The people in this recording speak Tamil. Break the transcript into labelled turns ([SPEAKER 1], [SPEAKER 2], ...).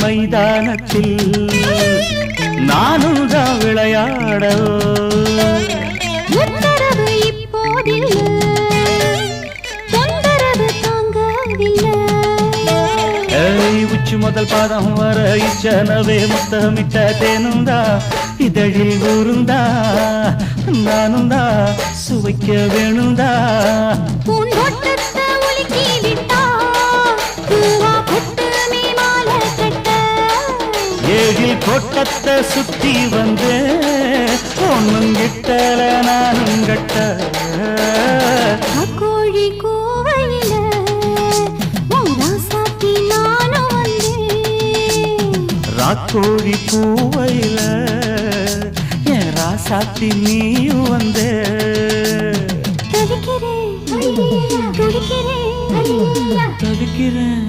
[SPEAKER 1] மைதானத்தில் நானும் தான் விளையாட
[SPEAKER 2] உத்தரவு இப்போதில்லை, தொந்தரவு தாங்கவில்லை.
[SPEAKER 1] உச்சி முதல் பாதம் வர இச்சனவே முத்தமிட்ட தேனுந்தா இதழில் ஊருந்தா நானுந்தா சுவைக்க வேணுந்தா
[SPEAKER 2] பூந்தோட்டத்தை உலுக்கி விட்டா பூவா புட்டு நீ மாலை கட்ட
[SPEAKER 1] ஏழில் கோட்டத்தை சுத்தி வந்து ஒன்னும் கிட்டல நானும் கட்ட
[SPEAKER 2] கோழி கூவையில ராசாத்தி நானும் வந்தேன்.
[SPEAKER 1] ராக்கோழி பூவையில என் ராசாத்தி நீயும் வந்து
[SPEAKER 2] தவிக்கிறேன் துடிக்கிறேன்
[SPEAKER 1] தவிக்கிறேன்